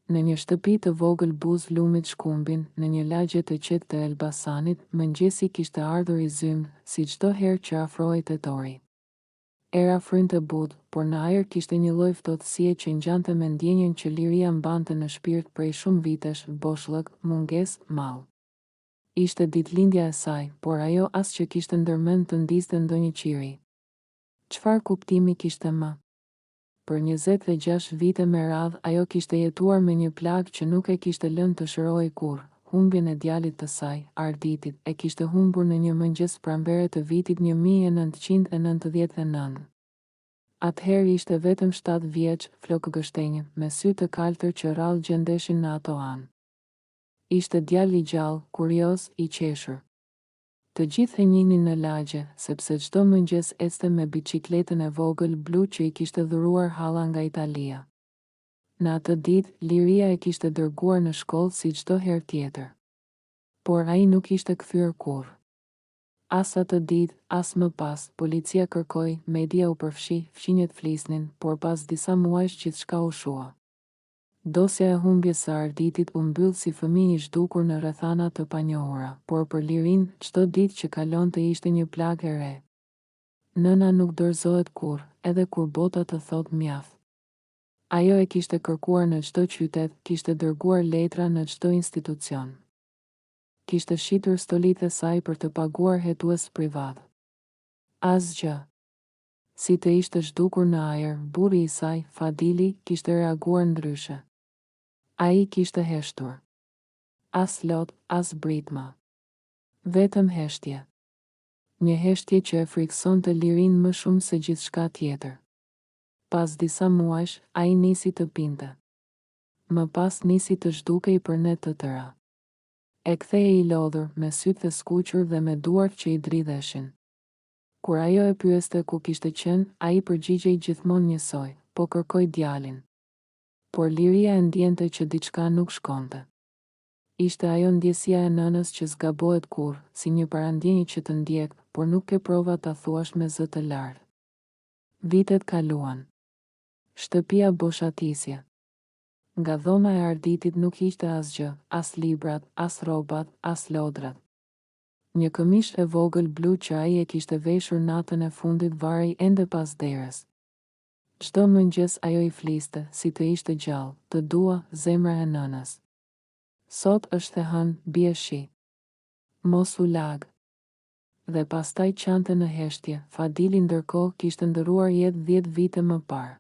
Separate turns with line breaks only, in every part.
Në një shtëpi të vogël buz lumit shkumbin, në një lagje të qetë të Elbasanit, mëngjesi kishte ardhur i zymë, si çdo herë që afrohej tetori. Era frynte butë, por në ajër kishte një lloj ftohtësie që ngjante me ndjenjen që liria mbante në shpirt prej shumë vitesh, boshllëk, mungesë, mall. Ishte ditëlindja e saj, por ajo as që kishte ndërmend të ndiste ndonjë qiri. Çfarë kuptimi kishte më? Për 26 vite me radhë ajo kishte jetuar me një plagë që nuk e kishte lënë të shërohej kurrë, humbjen e djalit të saj, Arditit, e kishte humbur në një mëngjes pranvere të vitit 1999. Atëherë ishte vetëm 7 vjeç, flokë gështenjë, me sy të kaltër që rrallë gjendeshin në ato anë. Ishte djalë i gjallë, kurioz, i qeshur. Të gjithë e njihnin në lagje, sepse çdo mëngjes ecte me biçikletën e vogël blu që i kishte dhuruar halla nga Italia. Në atë ditë, Liria e kishte dërguar në shkollë si çdo herë tjetër. Por ai nuk ishte kthyer kurrë. As atë ditë, as më pas, policia kërkoi, media u përfshi, fqinjet flisnin, por pas disa muajsh gjithçka u shua. Dosja e humbjes së Arditit u mbyll si fëmijë i zhdukur në rrethana të panjohura, por për Lirin, çdo ditë që kalonte ishte një plagë e re. Nëna nuk dorëzohet kurrë, edhe kur bota të thotë mjaft. Ajo e kishte kërkuar në çdo qytet, kishte dërguar letra në çdo institucion. Kishte shitur stolitë e saj për të paguar hetues privat. Asgjë. Si të ishte zhdukur në ajër, burri i saj, Fadili, kishte reaguar ndryshe. Ai kishte heshtur. As lot, as britma. Vetëm heshtje. Një heshtje që e friksonte Lirin më shumë se gjithçka tjetër. Pas disa muajsh, ai nisi të pinte. Më pas nisi të zhdukej për ne të tëra. E kthehej i lodhur, me sytë të skuqur dhe me duart që i dridheshin. Kur ajo e pyeste ku kishte qenë, ai përgjigjej gjithmonë njësoj, po kërkoi djalin. Por Liria e ndjente që diçka nuk shkonte. Ishte ajo ndjesia e nënës që zgabohet kurrë, si një parandjenjë që të ndjek, por nuk ke prova ta thuash me zë të lartë. Vitet kaluan. Shtëpia boshatisje. Nga dhoma e Arditit nuk ishte asgjë, as librat, as rrobat, as lodrat. Një këmish e vogël blu që ai e kishte veshur natën e fundit varrej ende pas derës. Çdo mëngjes ajo i fliste, si të ishte gjallë, të dua, zemra e nënës. Sot është e hënë, bie shi. Mos u lag. Dhe pastaj qante në heshtje, Fadili ndërkohë kishte ndëruar jetë 10 vite më parë.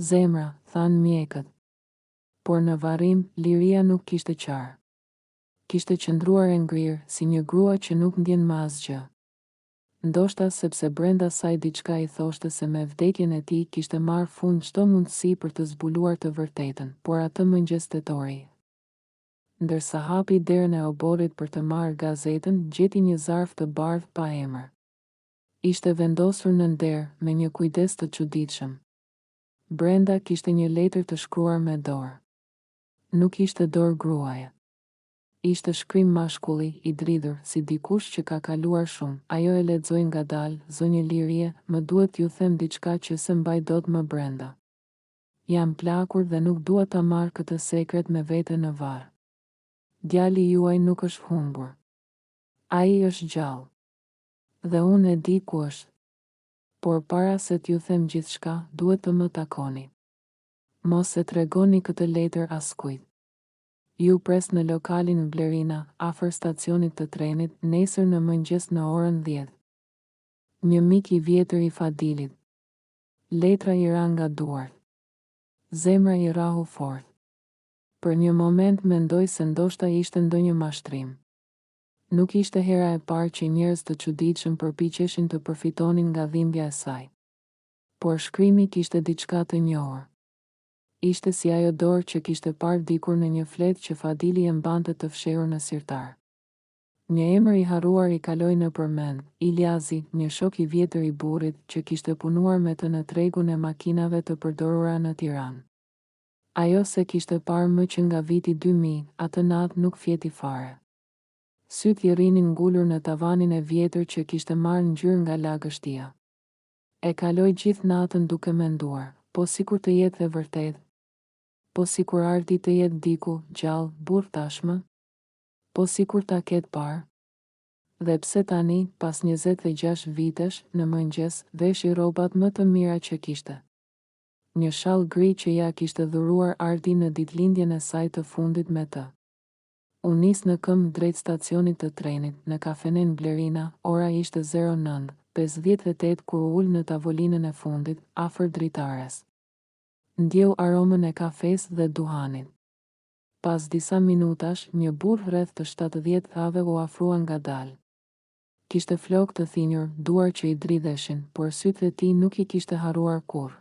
Zemra, thanë mjekët. Por në varrim, Liria nuk kishte qarë. Kishte qëndruar e ngrirë, si një grua që nuk ndjen më asgjë. Ndoshta sepse brenda saj diçka i thoshte se me vdekjen e tij kishte marrë fund çdo mundësi për të zbuluar të vërtetën, por atë mëngjes tetori. Ndërsa hapi derën e oborrit për të marrë gazetën, gjeti një zarf të bardhë pa emër. Ishte vendosur në nder, me një kujdes të çuditshëm. Brenda kishte një letër të shkruar me dorë. Nuk ishte dorë gruaje. Ishte shkrim mashkulli, i dridhur, si dikush që ka kaluar shumë. Ajo e lexoi ngadalë, zonjë Lirie, më duhet t'ju them diçka që se mbaj dot më brenda. Jam plakur dhe nuk dua ta marr këtë sekret me vete në varr. Djali juaj nuk është humbur. Ai është gjallë. Dhe unë e di ku është. Por para se t'ju them gjithçka, duhet të më takoni. Mos e tregoni këtë letër askujt. Ju pres në lokalin Vlerina, afër stacionit të trenit, nesër në mëngjes në orën 10. Një mik i vjetër i Fadilit. Letra i ra nga duart. Zemra i rahu fort. Për një moment mendoj se ndoshta ishte ndonjë mashtrim. Nuk ishte hera e parë që njerëz të çuditshëm përpiqeshin të përfitonin nga dhimbja e saj. Por shkrimi kishte diçka të njohur. Ishte si ajo dorë që kishte parë dikur në një flet që Fadili e mbante të fshehur në sirtar. Një emër i harruar i kaloi në përmend, Iliazi, një shok i vjetër i burrit që kishte punuar me të në tregun e makinave të përdorura në Tiranë. Ajo se kishte parë më që nga viti 2000, atë natë nuk fjeti fare. Syt i rrinin ngulur në tavanin e vjetër që kishte marrë ngjyrë nga lagështia. E kaloi gjithë natën duke menduar, po sikur të jetë e vërtetë. Po si kur Ardi të jetë diku, gjallë, burr tashmë? Po si kur ta ketë parë? Dhe pse tani, pas 26 vitesh, në mëngjes, veshi rrobat më të mira që kishte. Një shall gri që ja kishte dhuruar Ardi në ditëlindjen e saj të fundit me të. U nis në këmbë drejt stacionit të trenit, në kafenen Blerina, ora ishte 09:58 kur u ul në tavolinën e fundit, afër dritares. Ndjeu aromën e kafes dhe duhanit. Pas disa minutash, një burr rreth të 70 thave u afrua ngadalë. Kishte flokë të thinjur, duar që i dridheshin, por sytë e tij nuk I kishte harruar kurrë.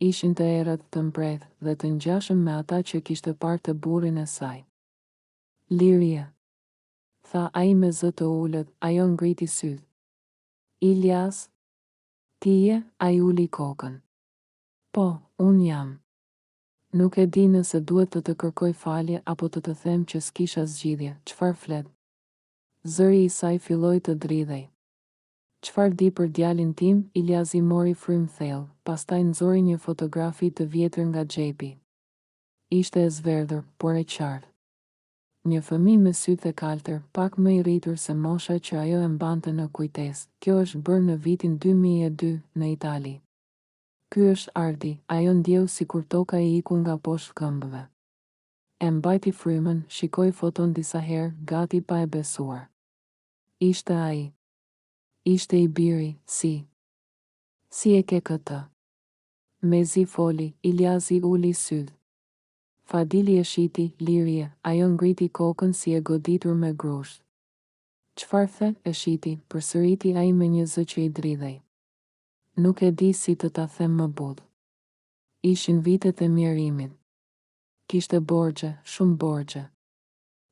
Ishin të errët, të mprehtë dhe të ngjashëm me ata që kishte parë te burrin e saj. Liria, tha ai me zë të ulët, ajo ngriti sytë. Ilias? Ti je? Ai uli kokën. Po, unë jam. Nuk e di nëse duhet të kërkoj falje apo të them që s'kisha zgjidhje, çfarë flet? Zëri I saj filloi të dridhej. Çfarë di për djalin tim? Ilias I mori frym thellë, pastaj nxori një fotografi të vjetër nga xhepi. Ishte e zverdhur, por e qartë. Një fëmijë me sytë e kaltër, pak më I rritur se mosha që ajo e mbante në kujtesë. Kjo është bërë në vitin 2002 në Itali. Ky është Ardi, ajo ndjeu sikur toka I iku nga poshtë këmbëve. E mbajti frymën, shikoi foton disa herë, gati pa e besuar. Ishte ai. Ishte I biri, si. Si e ke këtë? Mezi foli, Ilias I uli sytë. Fadili e shiti, Lirie, ajo ngriti kokën si e goditur me grusht. Çfarë the? E shiti, përsëriti ai me një zë që I dridhej. Nuk e di si të ta them më butë. Ishin vitet e mjerimit. Kishte borxhe, shumë borxhe.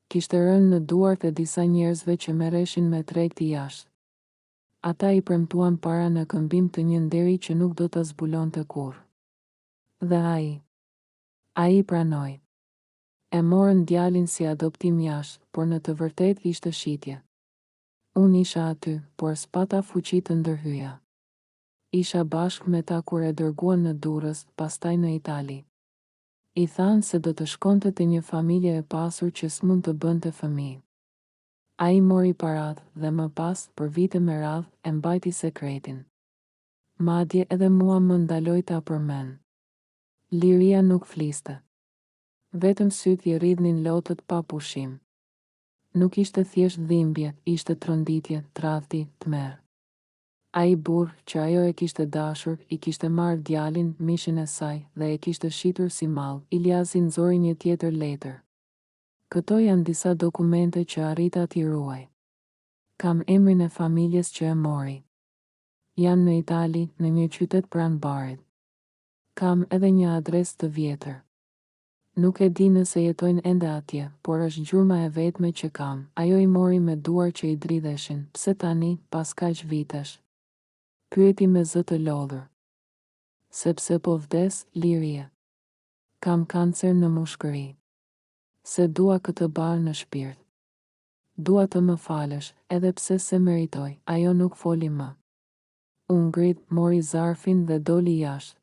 Kishte rënë në duart e disa njerëzve që merreshin me tregti jashtë. Ata I premtuan para në këmbim të një nderi që nuk do ta zbulonte kurrë. Dhe ai pranoi. E morën djalin si adoptim jashtë, por në të vërtetë ishte shitje. Unë isha aty, por s'pata fuqi të ndërhyja. Isha bashkë me ta kur e dërguan në Durrës, pastaj në Itali. I thanë se do të shkonte te një familje e pasur që s'mund të bënte fëmijë. Ai mori paratë dhe më pas, për vite me radhë, e mbajti sekretin. Madje edhe mua më ndaloi ta përmend. Liria nuk fliste. Vetëm sytë I rridhnin lotët pa pushim. Nuk ishte thjesht dhimbje, ishte tronditje, tradhti, tmerr. Ai burr që ajo e kishte dashur, I kishte marrë djalin, mishin e saj, dhe e kishte shitur si mall. Ilias I nxori një tjetër letër. Këto janë disa dokumente që arrita t'i ruaj. Kam emrin e familjes që e mori. Janë në Itali, në një qytet pranë barit. Kam edhe një adresë të vjetër. Nuk e di nëse jetojnë ende atje, por është gjurma e vetme që kam. Ajo I mori me duar që I dridheshin. Pse tani, pas kaq vitesh? Pyeti me zë të lodhur. Sepse po vdes, Lirie. Kam kancer në mushkëri. Se dua këtë barë në shpirt. Dua të më falësh, edhe pse se meritoj, ajo nuk foli më. U ngrit, mori zarfin dhe doli jashtë.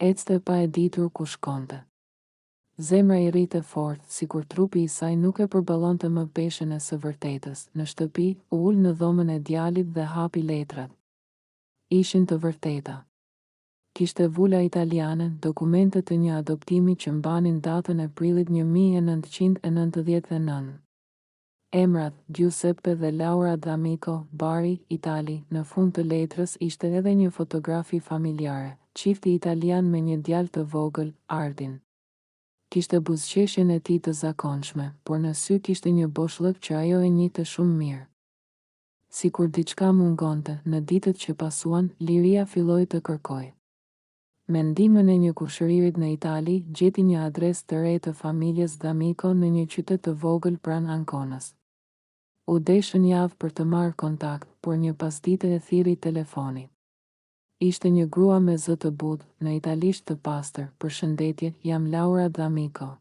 Ecte pa e ditur ku shkonte. Zemra I rrite fort, sikur trupi I saj nuk e përballonte më peshën e së vërtetës. Në shtëpi, u ul në dhomën e djalit dhe hapi letrat. Ishin të vërteta. Kishte vula italiane, dokumente të një adoptimi që mbanin datën e prillit 1999. Emrat, Giuseppe dhe Laura D'Amico, Bari, Itali. Në fund të letrës ishte edhe një fotografi familjare, çifti italian me një djalë të vogël, Ardin. Kishte buzëqeshjen e tij të zakonshme, por në sy kishte një boshllëk që ajo e njihte shumë mirë. Sikur diçka mungonte, në ditët që pasuan, Liria filloi të kërkojë. Me ndihmën e një kushëririt në Itali, gjeti një adresë të re të familjes D'Amico në një qytet të vogël pranë Anconës. U deshën javë për të marrë kontakt, por një pasdite e thiri telefoni. Ishte një grua me zë të butë, në italisht të pastër. Përshëndetje, jam Laura D'Amico.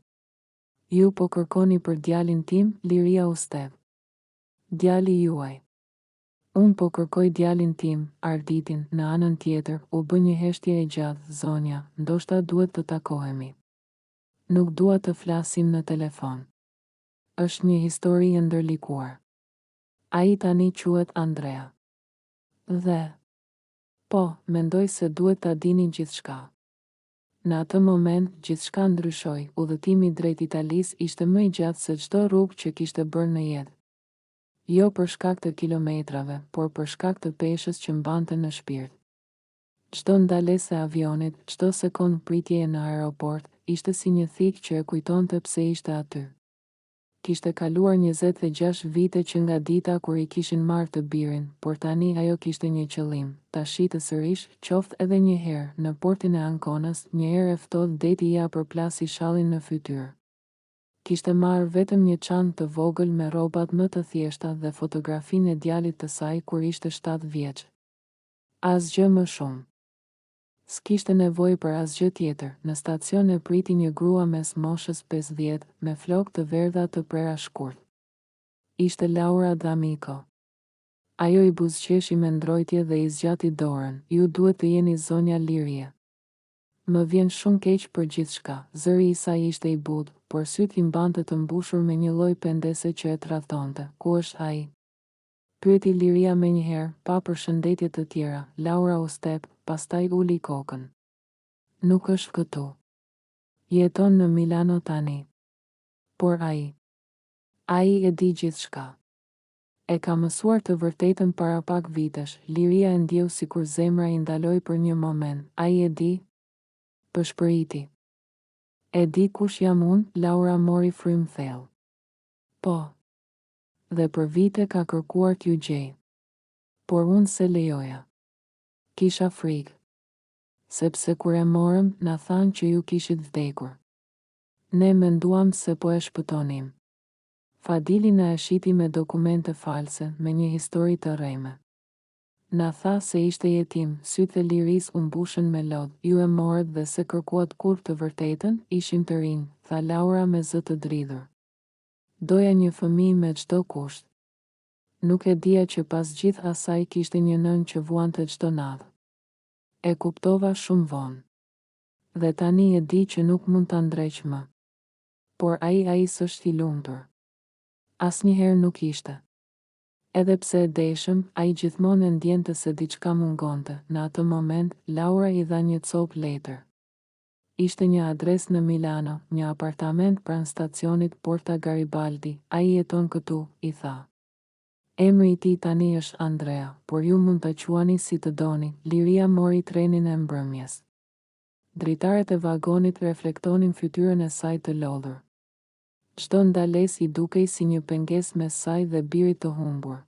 Ju po kërkoni për djalin tim, Liria u step. Djali juaj. Unë po kërkoj djalin tim, Arditin. Në anën tjetër, u bë një heshtje e gjatë, zonja, ndoshta duhet të takohemi. Nuk dua të flasim në telefon. Është një histori e ndërlikuar. Ai tani quhet Andrea. Dhe, po, mendoj se duhet ta dini gjithçka. Në atë moment, gjithçka ndryshoi. Udhëtimi drejt Italisë ishte më i gjatë se çdo rrugë që kishte bërë në jetë. Jo për shkak të kilometrave, por për shkak të peshës që mbante në shpirt. Çdo ndalesë e avionit, çdo sekond pritjeje në aeroport, ishte si një thikë që e kujtonte pse ishte aty. Kishte kaluar 26 vite që nga dita kur i kishin marrë të birin, por tani ajo kishte një qëllim, ta shitë sërish, qoftë edhe një herë, në portin e Anconës, një herë e ftohtë deti ja përplasi shallin në fytyrë. Kishte marrë vetëm një çantë të vogël me rrobat më të thjeshta dhe fotografinë e djalit të saj kur ishte 7 vjeç. Asgjë më shumë. S'kishte nevojë për asgjë tjetër. Në stacion e priti një grua mes moshës 50, me flokë të verdha të prera shkurt. Ishte Laura D'Amico. Ajo i buzëqeshi me ndrojtje dhe i zgjati dorën. Ju duhet të jeni zonja Lirie. Më vjen shumë keq për gjithçka. Zëri i saj ishte i butë, por syt i mbante të mbushur me një lloj pendese që e tradhtonte. Ku është ai? Pyeti Liria menjëherë, pa përshëndetje të tjera. Laura u step, pastaj uli kokën. Nuk është këtu. Jeton në Milano tani. Por ai e di gjithçka. E ka mësuar të vërtetën para pak vitesh. Liria e ndjeu sikur zemra i ndaloi për një moment. Ai e di? Pëshpëriti. E di kush jam unë? Laura mori frym thellë. Po. Dhe për vite ka kërkuar t'ju gjej. Por unë se lejoja. Kisha frikë. Sepse kur e morëm, na thanë që ju kishit vdekur. Ne menduam se po e shpëtonim. Fadili na e shiti me dokumente false, me një histori të rreme. Na tha se ishte jetim, sytë e Liris u mbushën me lodh. Ju e morët dhe se kërkuat kur të vërtetën, ishim të rinj, tha Laura me zë të dridhur. Doja një fëmijë me çdo kusht. Nuk e dija që pas gjithë asaj kishte një nën që vuante çdo natë. E kuptova shumë vonë. Dhe tani e di që nuk mund ta ndreq më. Por ai s'është i lumtur. Asnjëherë nuk ishte. Edhe pse e deshëm, ai gjithmonë e ndjente se diçka mungonte. Në atë moment, Laura i dha një copë letër. Ishte një adresë në Milano, një apartament pranë stacionit Porta Garibaldi. Ai jeton këtu, i tha. Emri i tij tani është Andrea, por ju mund ta quani si të doni. Liria mori trenin e mbrëmjes. Dritarët e vagonit reflektonin fytyrën e saj të lodhur. Çdo ndalesë i dukej si një pengesë mes saj dhe birit të humbur.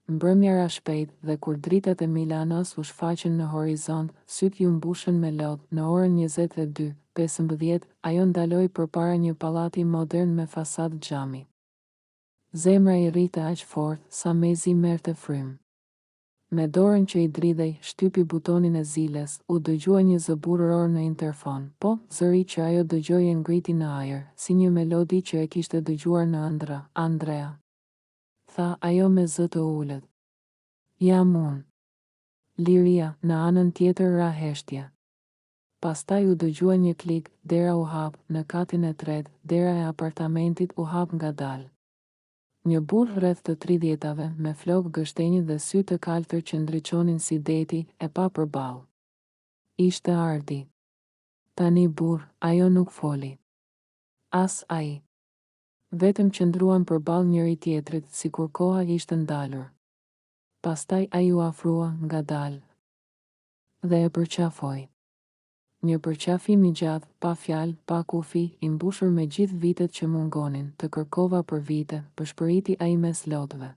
Mbrëmja ra shpejt dhe kur dritat e Milanos u shfaqën në horizont, syt ju mbushën me lodh. Në orën 22:15, ajo ndaloi përpara një pallati modern me fasadë xhami. Zemra i rrite aq fort sa mezi merrte frym. Me dorën që i dridhej, shtypi butonin e ziles, u dëgjua një zëburr ror në interfon. Po, zëri që ajo dëgjoi e ngriti në ajër, si një melodi që e kishte dëgjuar në ëndra. Andrea. Tha ajo me zë të ulët. Jam unë. Liria, në anën tjetër ra heshtja. Pastaj u dëgjua një klik, dera u hap, në katin e tretë, dera e apartamentit u hap ngadalë. Një burr rreth të 30-tave, me flokë gështenjë dhe sy të kaltër që ndriçonin si deti, e pa përballë. Ishte Ardi. Tani burr, ajo nuk foli. As ai. Vetëm qëndruan përballë njëri tjetrit, sikur koha ishte ndalur. Pastaj ai u afrua ngadalë dhe e përqafoi. Një përqafim i gjatë, pa fjalë, pa kufi, i mbushur me gjithë vitet që mungonin, të kërkova për vite, përshpëriti ai mes lodhëve.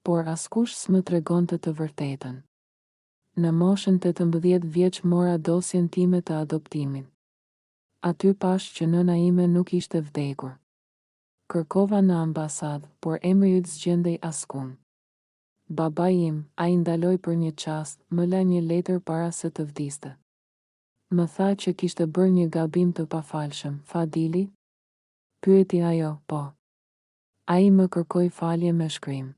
Por askush s'më tregonte të vërtetën. Në moshën 18 vjeç mora dosjen time të adoptimit. Aty pash që nëna ime nuk ishte vdekur. Kërkova në ambasadë, por emri yt s'gjendej askund. Babai im, ai ndaloi për një çast, më la një letër para se të vdiste. Më tha që kishte bërë një gabim të pafalshëm. Fadili? Pyeti ajo, po. Ai më kërkoi falje me shkrim.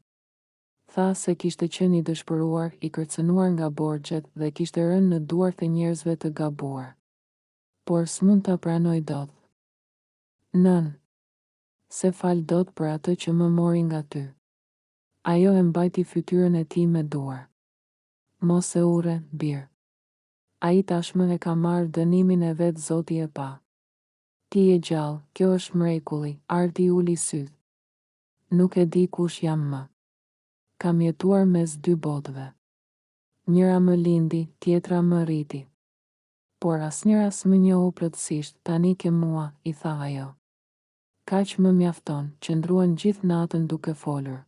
Tha se kishte qenë i dëshpëruar, i kërcënuar nga borxhet dhe kishte rënë në duart e njerëzve të gabuar. Por s'mund ta pranoj dot. Nën, se fal dot për atë që më mori nga ty. Ajo e mbajti fytyrën e tij me duar. Mos e urre, birë. Ai tashmë e ka marrë dënimin e vet, Zoti e pa. Ti je gjallë, kjo është mrekulli, Ardi uli syt. Nuk e di kush jam më. Kam jetuar mes dy botëve. Njëra më lindi, tjetra më rriti. Por asnjëra s'më njohu plotësisht, tani ke mua, i tha ajo. Kaq më mjafton, qëndruan gjithë natën duke folur.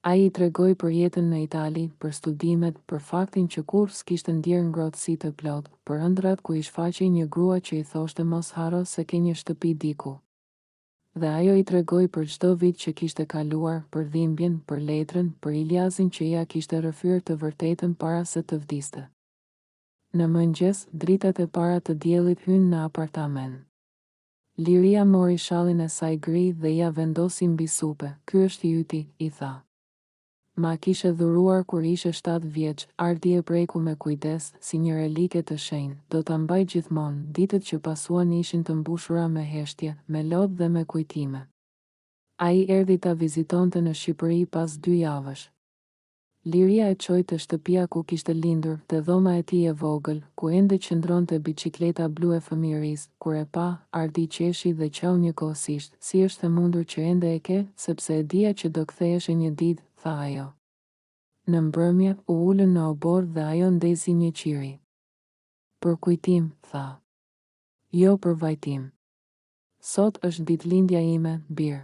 Ai i tregoi për jetën në Itali, për studimet, për faktin që kur s'kishte ndjerë ngrohtësi të plot, për ëndrat ku i shfaqej një grua që i thoshte mos haro se ke një shtëpi diku. Dhe ajo i tregoi për çdo vit që kishte kaluar, për dhimbjen, për letrën, për Iliazin që ja kishte rrëfyer të vërtetën para se të vdiste. Në mëngjes, dritat e para të diellit hynë në apartament. Liria mori shallin e saj gri dhe ja vendosi mbi supe. Ky është yti, i tha. Ma kishe dhuruar kur ishe 7 vjeç, Ardi e preku me kujdes, si një relike të shenjtë, do ta mbaj gjithmonë, ditët që pasuan ishin të mbushura me heshtje, me lodh dhe me kujtime. Ai erdhi ta vizitonte në Shqipëri pas 2 javësh. Liria e çoi te shtëpia ku kishte lindur, te dhoma e tij e vogël, ku ende qëndronte biçikleta blu e fëmijërisë. Kur e pa, Ardi qeshi dhe qau njëkohësisht. Si është e mundur që ende e ke, sepse e dija që do ktheheshe një ditë, tha ajo. Në mbrëmje, u ulën në obor dhe ajo ndezi një qiri. Për kujtim, tha. Jo për vajtim. Sot është ditëlindja ime, birë.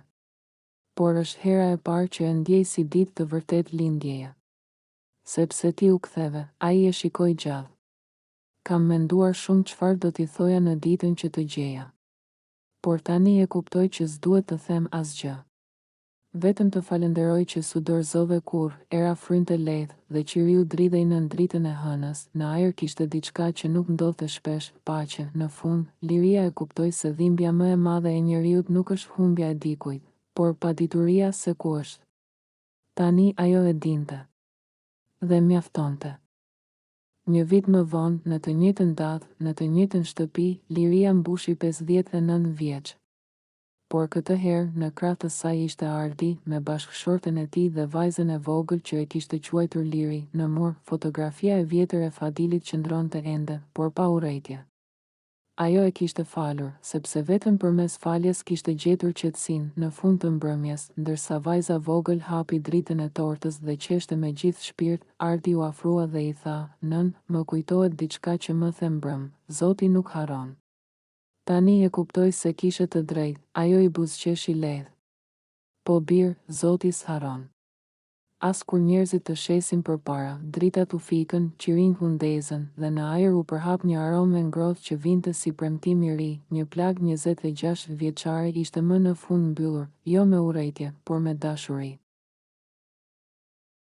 Por është hera e parë që e ndjej si ditë të vërtet lindjeje. Sepse ti u ktheve, ai e shikoi gjallë. Kam menduar shumë çfarë do t'i thoja në ditën që të gjeja. Por tani e kuptoj që s'duhet të them asgjë. Vetëm të falenderoj që s'u dorëzove kur, era frynte lehtë dhe qiriu dridhej nën dritën e hënës, në ajër kishte diçka që nuk ndodhte shpesh, paqe. Në fund, Liria e kuptoi se dhimbja më e madhe e njeriut nuk është humbja e dikujt, por padituria se ku është. Tani ajo e dinte. Dhe mjaftonte. Një vit më vonë, në të njëjtën datë, në të njëjtën shtëpi, Liria mbushi 59 vjeç. Por këtë herë, në krah të saj ishte Ardi, me bashkëshorten e tij dhe vajzën e vogël që e kishte quajtur Liri. Në mur, fotografia e vjetër e Fadilit qëndronte ende, por pa urrejtje. Ajo e kishte falur, sepse vetëm përmes faljes kishte gjetur qetësinë. Në fund të mbrëmjes, ndërsa vajza vogël hapi dritën e tortës dhe qeshte me gjithë shpirt, Ardi u afrua dhe i tha: "Nën, më kujtohet diçka që më the mbrëm, Zoti nuk haron." Tani e kuptoj se kishe të drejtë, ajo i buzëqeshi lehtë. Po birë, Zoti s'haron. As kur njerëzit të shesin përpara, dritat u fikën, qirinjt u ndezën, dhe në ajër u përhap një aromë e ngrohtë që vinte si premtim i ri. Një plag 26 vjeçare ishte më në fund mbyllur, jo me urrejtje, por me dashuri.